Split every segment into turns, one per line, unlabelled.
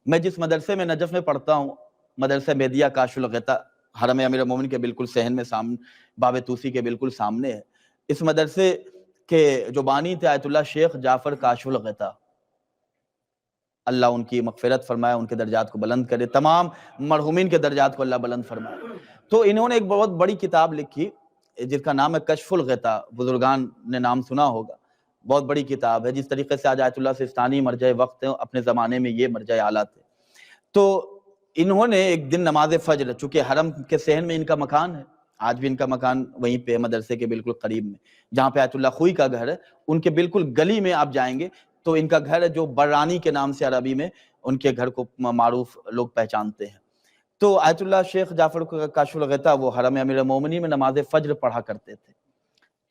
میں جس مدرسے میں نجف میں پڑھتا ہوں، مدرسہ میدیہ کاشف الغطا، حرم امیر المومنین کے بالکل صحن میں سامنے، باب طوسی کے بالکل سامنے ہے۔ اس مدرسے کے جو بانی تھے آیت اللہ شیخ جعفر کاشف الغطا، اللہ ان کی مغفرت فرمائے، ان کے درجات کو بلند کرے، تمام مرحومین کے درجات کو اللہ بلند فرمائے۔ تو انہوں نے ایک بہت بڑی کتاب لکھی جس کا نام ہے کشف الغطا، بزرگان نے نام سنا ہوگا، بہت بڑی کتاب ہے۔ جس طریقے سے آج آیت اللہ سستانی مرجع وقت ہیں، اپنے زمانے میں یہ مرجع اعلیٰ تھے۔ تو انہوں نے ایک دن نماز فجر، چونکہ حرم کے صحن میں ان کا مکان ہے، آج بھی ان کا مکان وہیں پہ مدرسے کے بالکل قریب میں، جہاں پہ آیت اللہ خوئی کا گھر ہے، ان کے بالکل گلی میں آپ جائیں گے تو ان کا گھر ہے، جو برانی کے نام سے عربی میں ان کے گھر کو معروف لوگ پہچانتے ہیں۔ تو آیت اللہ شیخ جعفر کاشف الغطا وہ حرم امیر المومنین میں نماز فجر پڑھا کرتے تھے۔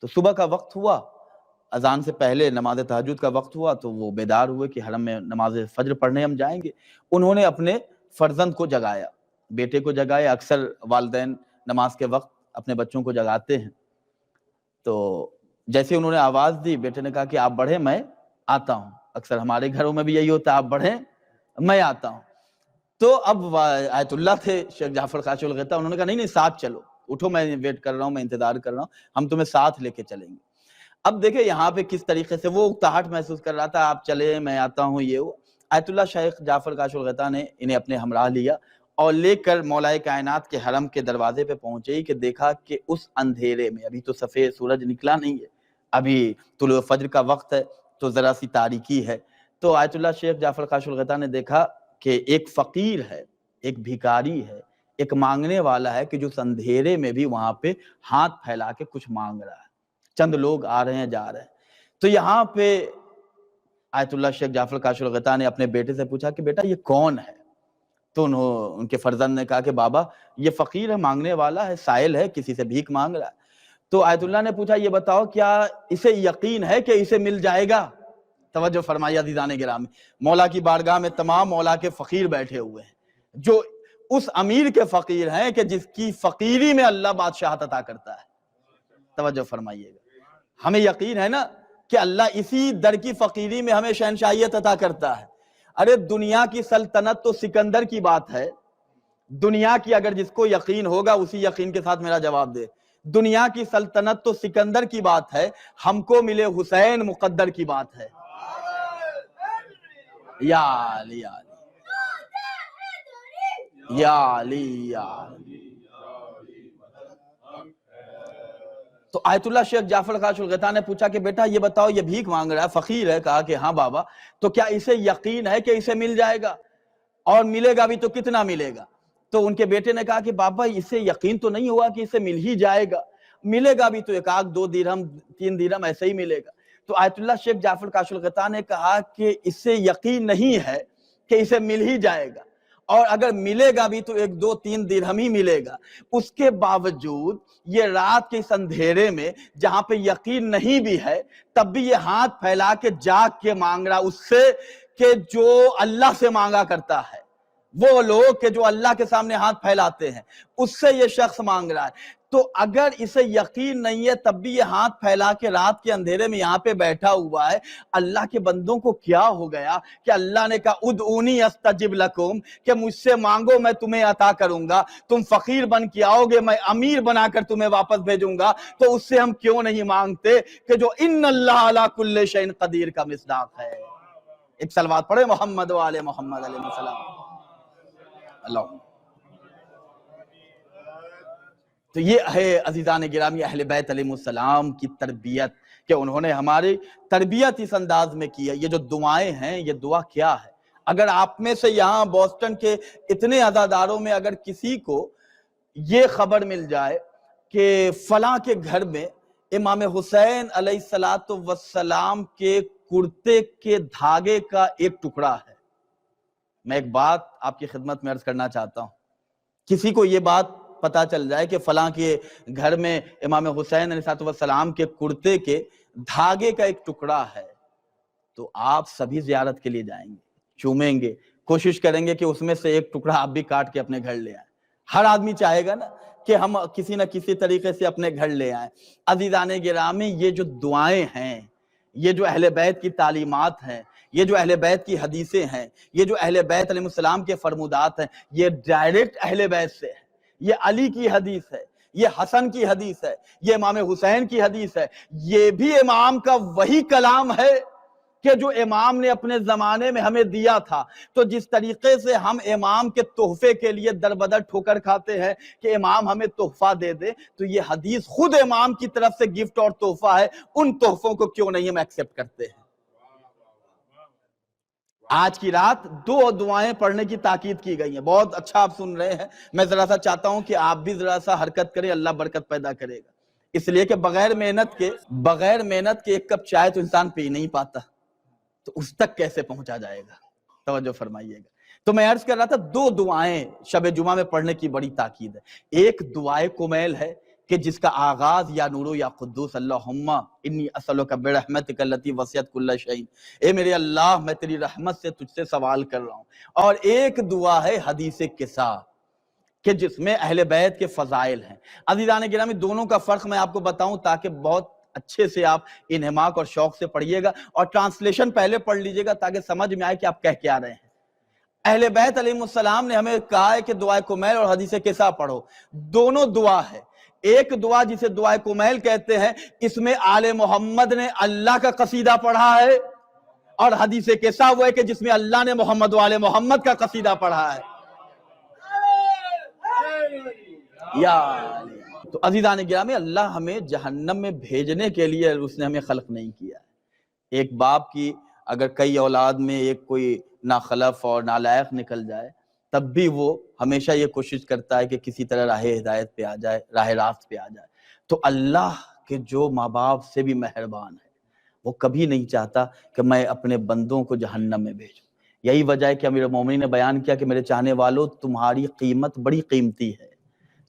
تو صبح کا وقت ہوا، اذان سے پہلے نماز تہجد کا وقت ہوا، تو وہ بیدار ہوئے کہ حرم میں نماز فجر پڑھنے ہم جائیں گے۔ انہوں نے اپنے فرزند کو جگایا، بیٹے کو جگایا۔ اکثر والدین نماز کے وقت اپنے بچوں کو جگاتے ہیں۔ تو جیسے انہوں نے آواز دی، بیٹے نے کہا کہ آپ بڑھیں میں آتا ہوں۔ اکثر ہمارے گھروں میں بھی یہی ہوتا ہے، آپ بڑھیں میں آتا ہوں۔ تو اب آیت اللہ تھے شیخ جعفر کاشف الغطا، انہوں نے کہا نہیں ساتھ چلو، اٹھو میں ویٹ کر رہا ہوں، میں انتظار کر رہا ہوں، ہم تمہیں ساتھ لے کے چلیں گے۔ اب دیکھیں یہاں پہ کس طریقے سے وہ اکتاہٹ محسوس کر رہا تھا، آپ چلے میں آتا ہوں، یہ وہ۔ آیت اللہ شیخ جعفر کاشف الغطا نے انہیں اپنے ہمراہ لیا اور لے کر مولا کائنات کے حرم کے دروازے پہ پہنچے کہ دیکھا کہ اس اندھیرے میں، ابھی تو سفید سورج نکلا نہیں ہے، ابھی طلوع فجر کا وقت ہے، تو ذرا سی تاریکی ہے۔ تو آیت اللہ شیخ جعفر کاشف الغطا نے دیکھا کہ ایک فقیر ہے، ایک بھکاری ہے، ایک مانگنے والا ہے کہ جو اس اندھیرے میں بھی وہاں پہ ہاتھ پھیلا کے کچھ مانگ رہا ہے۔ چند لوگ آ رہے ہیں جا رہے ہیں۔ تو یہاں پہ آیت اللہ شیخ جعفر کاشف الغطا نے اپنے بیٹے سے پوچھا کہ بیٹا یہ کون ہے؟ تو ان کے فرزند نے کہا کہ بابا یہ فقیر ہے، مانگنے والا ہے، سائل ہے، کسی سے بھیک مانگ رہا ہے۔ تو آیت اللہ نے پوچھا یہ بتاؤ کیا اسے یقین ہے کہ اسے مل جائے گا؟ توجہ فرمائیے عزیزان گرامی، مولا کی بارگاہ میں تمام مولا کے فقیر بیٹھے ہوئے ہیں، جو اس امیر کے فقیر ہیں کہ جس کی فقیری میں اللہ بادشاہت عطا کرتا ہے۔ توجہ فرمائیے گا، ہمیں یقین ہے نا کہ اللہ اسی در کی فقیری میں ہمیں شہنشاہیت عطا کرتا ہے۔ ارے دنیا کی سلطنت تو سکندر کی بات ہے، دنیا کی اگر جس کو یقین ہوگا اسی یقین کے ساتھ میرا جواب دے، دنیا کی سلطنت تو سکندر کی بات ہے، ہم کو ملے حسین مقدر کی بات ہے۔ یا علی یا علی یا علی یا علی۔ تو آیت اللہ شیخ جعفر کاشف الغطا نے پوچھا کہ بیٹا یہ بتاؤ یہ بھیک مانگ رہا ہے، فقیر ہے، کہا کہ ہاں بابا، تو کیا اسے یقین ہے کہ اسے مل جائے گا؟ اور ملے گا بھی تو کتنا ملے گا؟ تو ان کے بیٹے نے کہا کہ بابا اسے یقین تو نہیں ہوا کہ اسے مل ہی جائے گا، ملے گا بھی تو ایک آدھ 2 درہم 3 درہم ایسے ہی ملے گا۔ تو آیت اللہ شیخ جعفر کاشف الغطا نے کہا کہ اسے یقین نہیں ہے کہ اسے مل ہی جائے گا، اور اگر ملے گا بھی تو 1 2 3 درہم ہی ملے گا۔ اس کے باوجود یہ رات کے اس اندھیرے میں جہاں پہ یقین نہیں بھی ہے، تب بھی یہ ہاتھ پھیلا کے جاگ کے مانگ رہا اس سے کہ جو اللہ سے مانگا کرتا ہے، وہ لوگ کہ جو اللہ کے سامنے ہاتھ پھیلاتے ہیں، اس سے یہ شخص مانگ رہا ہے۔ تو اگر اسے یقین نہیں ہے تب بھی یہ ہاتھ پھیلا کے رات کے اندھیرے میں یہاں پہ بیٹھا ہوا ہے، اللہ کے بندوں کو کیا ہو گیا کہ اللہ نے کہا ادعونی استجب لکم، کہ مجھ سے مانگو میں تمہیں عطا کروں گا، تم فقیر بن کے آؤ گے میں امیر بنا کر تمہیں واپس بھیجوں گا۔ تو اس سے ہم کیوں نہیں مانگتے کہ جو ان اللہ علی کل شیء قدیر کا مصداق ہے۔ ایک صلوات پڑھے محمد و آل محمد علیہ السلام۔ اللہ، تو یہ ہے عزیزان گرامی اہل بیت علیہ السلام کی تربیت، کہ انہوں نے ہماری تربیت اس انداز میں کی ہے۔ یہ جو دعائیں ہیں، یہ دعا کیا ہے؟ اگر آپ میں سے یہاں بوسٹن کے اتنے عزاداروں میں اگر کسی کو یہ خبر مل جائے کہ فلاں کے گھر میں امام حسین علیہ السلام کے کرتے کے دھاگے کا ایک ٹکڑا ہے، میں ایک بات آپ کی خدمت میں عرض کرنا چاہتا ہوں، کسی کو یہ بات پتا چل جائے کہ فلاں کے گھر میں امام حسین علیہ السلام کے کرتے کے دھاگے کا ایک ٹکڑا ہے، تو آپ سبھی زیارت کے لیے جائیں گے، چومیں گے، کوشش کریں گے کہ اس میں سے ایک ٹکڑا آپ بھی کاٹ کے اپنے گھر لے آئیں۔ ہر آدمی چاہے گا نا کہ ہم کسی نہ کسی طریقے سے اپنے گھر لے آئیں۔ عزیزان گرامی، یہ جو دعائیں ہیں، یہ جو اہل بیت کی تعلیمات ہیں، یہ جو اہل بیت کی حدیثیں ہیں، یہ جو اہل بیت علیہ السلام کے فرمودات ہیں، یہ ڈائریکٹ اہل بیت سے ہے۔ یہ علی کی حدیث ہے، یہ حسن کی حدیث ہے، یہ امام حسین کی حدیث ہے، یہ بھی امام کا وہی کلام ہے کہ جو امام نے اپنے زمانے میں ہمیں دیا تھا۔ تو جس طریقے سے ہم امام کے تحفے کے لیے در بدر ٹھوکر کھاتے ہیں کہ امام ہمیں تحفہ دے دے، تو یہ حدیث خود امام کی طرف سے گفٹ اور تحفہ ہے۔ ان تحفوں کو کیوں نہیں ہم ایکسپٹ کرتے ہیں؟ آج کی رات 2 دعائیں پڑھنے کی تاکید کی گئی ہیں، بہت اچھا آپ سن رہے ہیں۔ میں ذرا سا چاہتا ہوں کہ آپ بھی ذرا سا حرکت کریں، اللہ برکت پیدا کرے گا۔ اس لیے کہ بغیر محنت کے 1 کپ چائے تو انسان پی نہیں پاتا، تو اس تک کیسے پہنچا جائے گا؟ توجہ فرمائیے گا۔ تو میں عرض کر رہا تھا 2 دعائیں شب جمعہ میں پڑھنے کی بڑی تاکید ہے۔ ایک دعائے کمیل ہے کہ جس کا آغاز یا نورو یا قدوس اللہم انی اسألک برحمتک التی وسعت کل شیء، اے میرے اللہ میں تیری رحمت سے تجھ سے سوال کر رہا ہوں۔ اور ایک دعا ہے حدیث قصہ کہ جس میں اہل بیت کے فضائل ہیں۔ عزیزان گرامی، دونوں کا فرق میں آپ کو بتاؤں تاکہ بہت اچھے سے آپ انہماک اور شوق سے پڑھیے گا، اور ٹرانسلیشن پہلے پڑھ لیجئے گا تاکہ سمجھ میں آئے کہ آپ کہہ کیا رہے ہیں۔ اہل بیت علیہ السلام نے ہمیں کہا ہے کہ دعائے کمیل اور حدیث قصہ پڑھو، دونوں دعا ہے۔ ایک دعا جسے دعائے کمیل کہتے ہیں، اس میں آل محمد نے اللہ کا قصیدہ پڑھا ہے، اور حدیث قصہ وہ ہے کہ جس میں اللہ نے محمد و آل محمد کا قصیدہ پڑھا ہے۔ یا تو عزیزان گرامی، اللہ ہمیں جہنم میں بھیجنے کے لیے اس نے ہمیں خلق نہیں کیا ہے۔ ایک باپ کی اگر کئی اولاد میں ایک کوئی ناخلف اور نالائق نکل جائے، تب بھی وہ ہمیشہ یہ کوشش کرتا ہے کہ کسی طرح راہ ہدایت پہ آ جائے، راہ راست پہ آ جائے۔ تو اللہ کے جو ماں باپ سے بھی مہربان ہے، وہ کبھی نہیں چاہتا کہ میں اپنے بندوں کو جہنم میں بھیجوں۔ یہی وجہ ہے کہ امیر المومنین نے بیان کیا کہ میرے چاہنے والوں، تمہاری قیمت بڑی قیمتی ہے،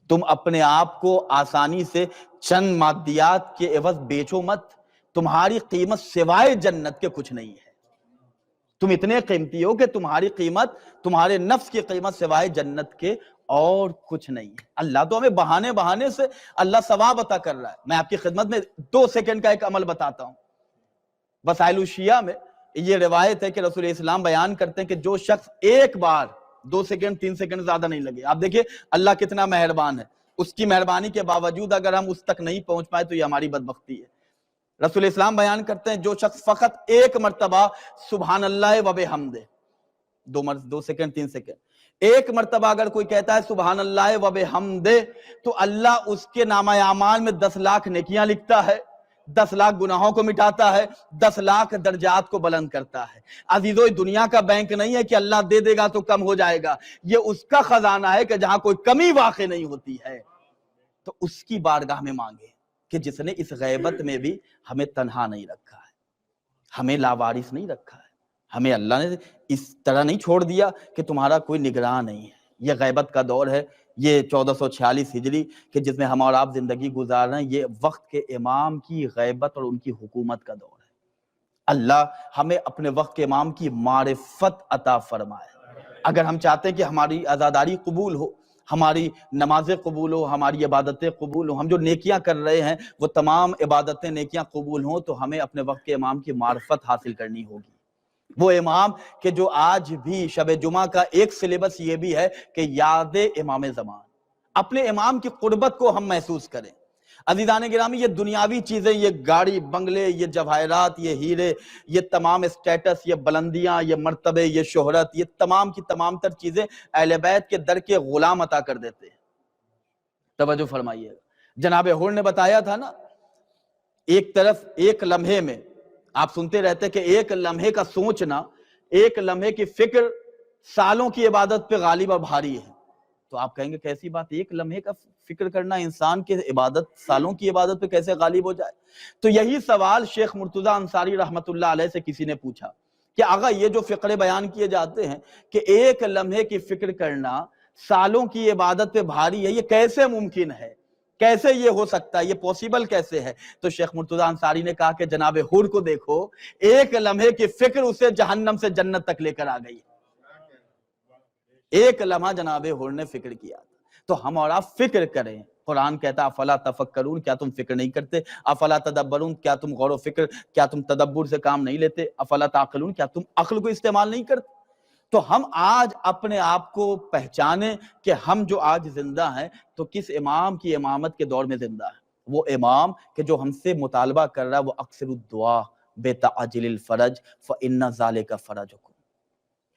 تم اپنے آپ کو آسانی سے چند مادیات کے عوض بیچو مت، تمہاری قیمت سوائے جنت کے کچھ نہیں ہے۔ تم اتنے قیمتی ہو کہ تمہاری قیمت، تمہارے نفس کی قیمت سوائے جنت کے اور کچھ نہیں ہے۔ اللہ تو ہمیں بہانے سے اللہ ثواب عطا کر رہا ہے۔ میں آپ کی خدمت میں 2 سیکنڈ کا ایک عمل بتاتا ہوں۔ وسائل الشیعہ میں یہ روایت ہے کہ رسول اسلام بیان کرتے ہیں کہ جو شخص ایک بار 2 سیکنڈ 3 سیکنڈ زیادہ نہیں لگے، آپ دیکھیں اللہ کتنا مہربان ہے، اس کی مہربانی کے باوجود اگر ہم اس تک نہیں پہنچ پائے تو یہ ہماری بدبختی ہے۔ رسول اسلام بیان کرتے ہیں جو شخص فقط 1 مرتبہ سبحان اللہ و بحمدہ، 2 سیکنڈ 3 سیکنڈ، 1 مرتبہ اگر کوئی کہتا ہے سبحان اللہ و بحمدہ، تو اللہ اس کے نامہ اعمال میں 10 لاکھ نیکیاں لکھتا ہے، 10 لاکھ گناہوں کو مٹاتا ہے، 10 لاکھ درجات کو بلند کرتا ہے۔ عزیزو، دنیا کا بینک نہیں ہے کہ اللہ دے دے گا تو کم ہو جائے گا، یہ اس کا خزانہ ہے کہ جہاں کوئی کمی واقع نہیں ہوتی ہے، تو اس کی بارگاہ میں مانگے کہ جس نے اس غیبت میں بھی ہمیں تنہا نہیں رکھا ہے، ہمیں لاوارث نہیں رکھا ہے، ہمیں اللہ نے اس طرح نہیں چھوڑ دیا کہ تمہارا کوئی نگراں نہیں ہے۔ یہ غیبت کا دور ہے، یہ 1446 ہجری کہ جس میں ہم اور آپ زندگی گزار رہے ہیں، یہ وقت کے امام کی غیبت اور ان کی حکومت کا دور ہے۔ اللہ ہمیں اپنے وقت کے امام کی معرفت عطا فرمائے۔ اگر ہم چاہتے ہیں کہ ہماری عزاداری قبول ہو، ہماری نمازیں قبول ہو، ہماری عبادتیں قبول ہوں، ہم جو نیکیاں کر رہے ہیں وہ تمام عبادتیں نیکیاں قبول ہوں، تو ہمیں اپنے وقت کے امام کی معرفت حاصل کرنی ہوگی۔ وہ امام کہ جو آج بھی شب جمعہ کا ایک سلیبس یہ بھی ہے کہ یاد امام زمان، اپنے امام کی قربت کو ہم محسوس کریں۔ عزیزان گرامی، یہ دنیاوی چیزیں، یہ گاڑی بنگلے، یہ جواہرات، یہ ہیرے، یہ تمام اسٹیٹس، یہ بلندیاں، یہ مرتبے، یہ شہرت، یہ تمام کی تمام تر چیزیں اہل بیت کے در کے غلام عطا کر دیتے ہیں۔ توجہ فرمائیے، جناب حور نے بتایا تھا نا، ایک طرف ایک لمحے میں آپ سنتے رہتے کہ ایک لمحے کا سوچنا، ایک لمحے کی فکر سالوں کی عبادت پہ غالب اور بھاری ہے۔ تو آپ کہیں گے کیسی بات، ایک لمحے کا فکر کرنا انسان کی عبادت سالوں کی عبادت پہ کیسے غالب ہو جائے؟ تو یہی سوال شیخ مرتضی انصاری رحمت اللہ علیہ سے کسی نے پوچھا کہ آقا یہ جو فقرے بیان کیے جاتے ہیں کہ ایک لمحے کی فکر کرنا سالوں کی عبادت پہ بھاری ہے، یہ کیسے ممکن ہے، کیسے یہ ہو سکتا ہے، یہ پوسیبل کیسے ہے؟ تو شیخ مرتضی انصاری نے کہا کہ جناب حور کو دیکھو، ایک لمحے کی فکر اسے جہنم سے جنت تک لے کر آ گئی۔ ایک لمحہ جناب حور نے فکر کیا، تو ہم اور آپ فکر کریں قرآن کہتا ہے افلا تفکرون، کیا تم فکر نہیں کرتے، افلا تدبرون، کیا تم غور و فکر، کیا تم تدبر سے کام نہیں لیتے، افلا تعقلون، کیا تم عقل کو استعمال نہیں کرتے۔ تو ہم آج اپنے آپ کو پہچانیں کہ ہم جو آج زندہ ہیں تو کس امام کی امامت کے دور میں زندہ ہیں۔ وہ امام کہ جو ہم سے مطالبہ کر رہا ہے وہ اکثر الدعا بتعجل الفرج فإن ذلک فرجکم۔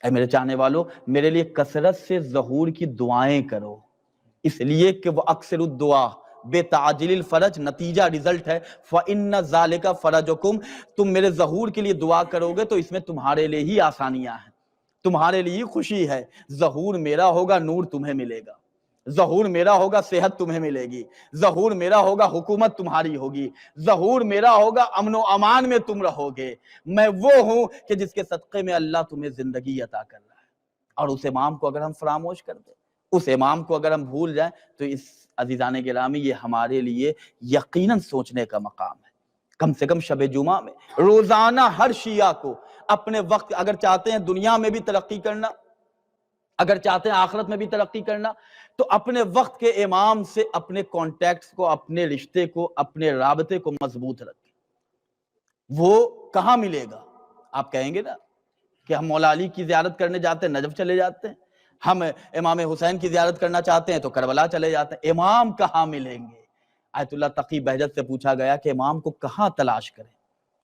اے میرے چاہنے والو، میرے لیے کثرت سے ظہور کی دعائیں کرو، اس لیے کہ وہ اکثر الدعا بتعجل الفرج، نتیجہ رزلٹ ہے فإن ذلک فرجکم، تم میرے ظہور کے لیے دعا کرو گے تو اس میں تمہارے لیے ہی آسانیاں ہیں، تمہارے لیے خوشی ہے۔ ظہور میرا ہوگا نور تمہیں ملے گا، ظہور میرا ہوگا صحت تمہیں ملے گی، ظہور میرا ہوگا حکومت تمہاری ہوگی، ظہور میرا ہوگا امن و امان میں تم رہو گے۔ میں وہ ہوں کہ جس کے صدقے میں اللہ تمہیں زندگی عطا کر رہا ہے۔ اور اس امام کو اگر ہم فراموش کر دیں، اس امام کو اگر ہم بھول جائیں تو اس عزیزان گرامی یہ ہمارے لیے یقیناً سوچنے کا مقام ہے۔ کم سے کم شب جمعہ میں روزانہ ہر شیعہ کو اپنے وقت، اگر چاہتے ہیں دنیا میں بھی ترقی کرنا، اگر چاہتے ہیں آخرت میں بھی ترقی کرنا، تو اپنے وقت کے امام سے اپنے کانٹیکٹس کو، اپنے رشتے کو، اپنے رابطے کو مضبوط رکھیں۔ وہ کہاں ملے گا؟ آپ کہیں گے نا کہ ہم مولا علی کی زیارت کرنے جاتے ہیں نجف چلے جاتے ہیں، ہم امام حسین کی زیارت کرنا چاہتے ہیں تو کربلا چلے جاتے ہیں، امام کہاں ملیں گے؟ آیت اللہ تقی بہجت سے پوچھا گیا کہ امام کو کہاں تلاش کریں؟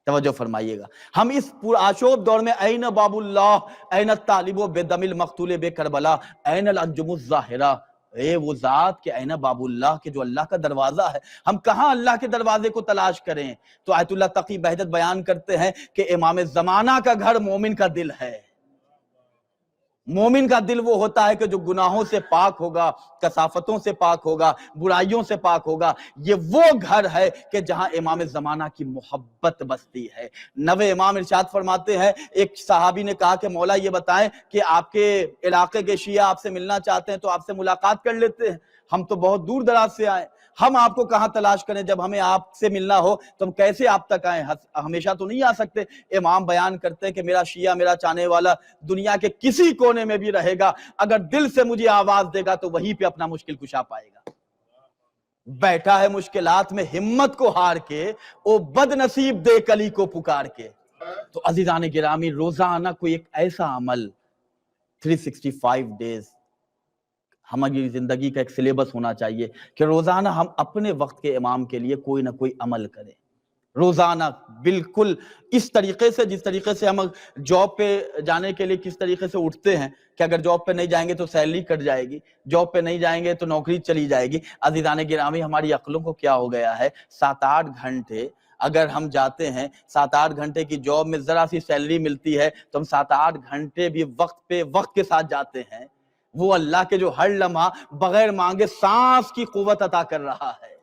توجہ فرمائیے گا، ہم اس پرآشوب دور میں این باب اللہ، این الطالب بدم المقتول بے کربلا، این الانجم الظاہرہ، اے وہ ذات کہ این باب اللہ کہ جو اللہ کا دروازہ ہے، ہم کہاں اللہ کے دروازے کو تلاش کریں؟ تو آیت اللہ تقی بہجت بیان کرتے ہیں کہ امام زمانہ کا گھر مومن کا دل ہے۔ مومن کا دل وہ ہوتا ہے کہ جو گناہوں سے پاک ہوگا، کثافتوں سے پاک ہوگا، برائیوں سے پاک ہوگا۔ یہ وہ گھر ہے کہ جہاں امام زمانہ کی محبت بستی ہے۔ نوے امام ارشاد فرماتے ہیں، ایک صحابی نے کہا کہ مولا یہ بتائیں کہ آپ کے علاقے کے شیعہ آپ سے ملنا چاہتے ہیں تو آپ سے ملاقات کر لیتے ہیں، ہم تو بہت دور دراز سے آئے، ہم آپ کو کہاں تلاش کریں؟ جب ہمیں آپ سے ملنا ہو تو ہم کیسے آپ تک آئیں؟ ہمیشہ تو نہیں آ سکتے۔ امام بیان کرتے ہیں کہ میرا شیعہ، میرا چاہنے والا دنیا کے کسی کونے میں بھی رہے گا، اگر دل سے مجھے آواز دے گا تو وہیں پہ اپنا مشکل کشا پائے گا۔ بیٹھا ہے مشکلات میں ہمت کو ہار کے، او بد نصیب دیکھ علی کو پکار کے۔ تو عزیزان گرامی، روزانہ کوئی ایک ایسا عمل 365 ڈیز ہماری زندگی کا ایک سلیبس ہونا چاہیے کہ روزانہ ہم اپنے وقت کے امام کے لیے کوئی نہ کوئی عمل کریں۔ روزانہ بالکل اس طریقے سے، جس طریقے سے ہم جاب پہ جانے کے لیے کس طریقے سے اٹھتے ہیں کہ اگر جاب پہ نہیں جائیں گے تو سیلری کٹ جائے گی، جاب پہ نہیں جائیں گے تو نوکری چلی جائے گی۔ عزیزان گرامی، ہماری عقلوں کو کیا ہو گیا ہے؟ 7-8 گھنٹے اگر ہم جاتے ہیں، 7-8 گھنٹے کی جاب میں ذرا سی سیلری ملتی ہے تو ہم 7-8 گھنٹے بھی وقت پہ وقت کے ساتھ جاتے ہیں۔ وہ اللہ کے جو ہر لمحہ بغیر مانگے سانس کی قوت عطا کر رہا ہے،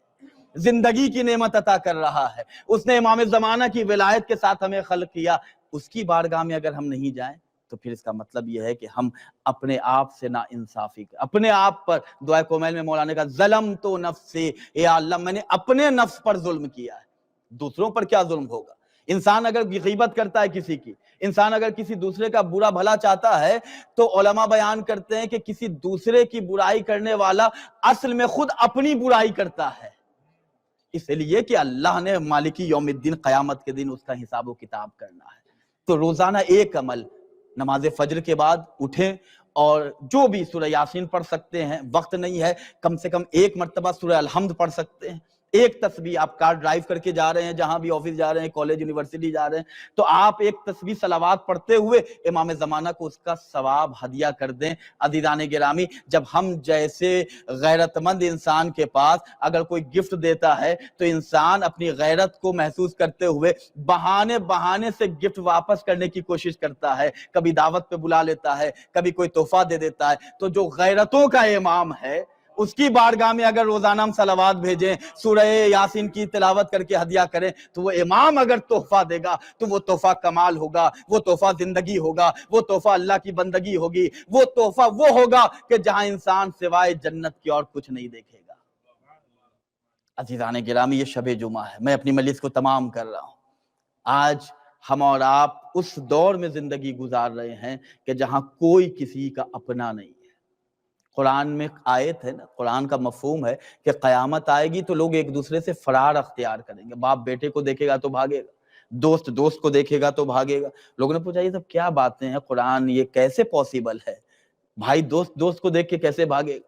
زندگی کی نعمت عطا کر رہا ہے، اس نے امام زمانہ کی ولایت کے ساتھ ہمیں خلق کیا، اس کی بارگاہ میں اگر ہم نہیں جائیں تو پھر اس کا مطلب یہ ہے کہ ہم اپنے آپ سے نا انصافی کر، اپنے آپ پر، دعائے کومیل میں مولانا کا ظلم تو نفسی، یا اللہ میں نے اپنے نفس پر ظلم کیا ہے، دوسروں پر کیا ظلم ہوگا؟ انسان اگر غیبت کرتا ہے کسی کی، انسان اگر کسی دوسرے کا برا بھلا چاہتا ہے تو علماء بیان کرتے ہیں کہ کسی دوسرے کی برائی کرنے والا اصل میں خود اپنی برائی کرتا ہے، اس لیے کہ اللہ نے مالکی یوم الدین، قیامت کے دن اس کا حساب و کتاب کرنا ہے۔ تو روزانہ ایک عمل، نماز فجر کے بعد اٹھیں اور جو بھی سورہ یاسین پڑھ سکتے ہیں، وقت نہیں ہے کم سے کم ایک مرتبہ سورہ الحمد پڑھ سکتے ہیں، ایک تسبیح، آپ کار ڈرائیو کر کے جا رہے ہیں، جہاں بھی آفس جا رہے ہیں، کالج یونیورسٹی جا رہے ہیں، تو آپ ایک تسبیح صلوات پڑھتے ہوئے امام زمانہ کو اس کا ثواب ہدیہ کر دیں۔ عزیزان گرامی، جب ہم جیسے غیرت مند انسان کے پاس اگر کوئی گفٹ دیتا ہے تو انسان اپنی غیرت کو محسوس کرتے ہوئے بہانے سے گفٹ واپس کرنے کی کوشش کرتا ہے، کبھی دعوت پہ بلا لیتا ہے، کبھی کوئی تحفہ دے دیتا ہے۔ تو جو غیرتوں کا امام ہے اس کی بارگاہ میں اگر روزانہ ہم صلوات بھیجیں، سورہ یاسین کی تلاوت کر کے ہدیہ کریں، تو وہ امام اگر تحفہ دے گا تو وہ تحفہ کمال ہوگا، وہ تحفہ زندگی ہوگا، وہ تحفہ اللہ کی بندگی ہوگی، وہ تحفہ وہ ہوگا کہ جہاں انسان سوائے جنت کی اور کچھ نہیں دیکھے گا۔ عزیزان گرامی، یہ شب جمعہ ہے، میں اپنی مجلس کو تمام کر رہا ہوں۔ آج ہم اور آپ اس دور میں زندگی گزار رہے ہیں کہ جہاں کوئی کسی کا اپنا نہیں ہے، قرآن میں آیت ہے نا، قرآن کا مفہوم ہے کہ قیامت آئے گی تو لوگ ایک دوسرے سے فرار اختیار کریں گے، باپ بیٹے کو دیکھے گا تو بھاگے گا، دوست دوست کو دیکھے گا تو بھاگے گا۔ لوگوں نے پوچھا یہ سب کیا باتیں ہیں قرآن، یہ کیسے پاسبل ہے؟ بھائی دوست دوست کو دیکھ کے کیسے بھاگے گا؟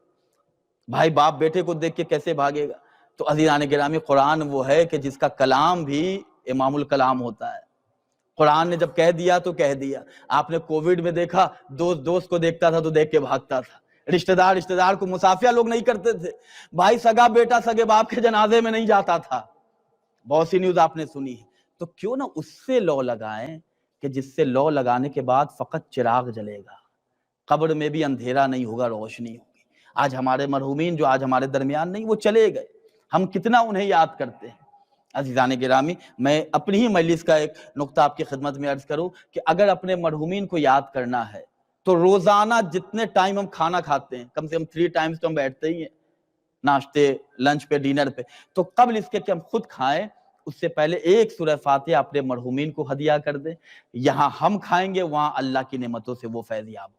بھائی باپ بیٹے کو دیکھ کے کیسے بھاگے گا؟ تو عزیزان گرامی، قرآن وہ ہے کہ جس کا کلام بھی امام الکلام ہوتا ہے۔ قرآن نے جب کہہ دیا تو کہہ دیا۔ آپ نے کووڈ میں دیکھا، دوست دوست کو دیکھتا تھا تو دیکھ کے بھاگتا تھا، رشتہ دار کو مسافیہ لوگ نہیں کرتے تھے، بھائی سگا بیٹا سگے باپ کے جنازے میں نہیں جاتا تھا۔ بہت سی نیوز آپ نے سنی ہے۔ تو کیوں نہ اس سے لو لگائیں کہ جس سے لو لگانے کے بعد فقط چراغ جلے گا، قبر میں بھی اندھیرا نہیں ہوگا، روشنی ہوگی۔ آج ہمارے مرحومین جو آج ہمارے درمیان نہیں، وہ چلے گئے، ہم کتنا انہیں یاد کرتے ہیں۔ عزیزان گرامی، میں اپنی ہی مجلس کا ایک نقطہ آپ کی خدمت میں عرض کروں کہ اگر اپنے مرحومین کو یاد کرنا ہے تو روزانہ جتنے ٹائم ہم کھانا کھاتے ہیں، کم سے کم 3 ٹائمز تو ہم بیٹھتے ہی ہیں، ناشتے، لنچ پہ، ڈنر پہ، تو قبل اس کے کہ ہم خود کھائیں، اس سے پہلے ایک سورہ فاتحہ اپنے مرحومین کو ہدیہ کر دیں۔ یہاں ہم کھائیں گے، وہاں اللہ کی نعمتوں سے وہ فیض یاب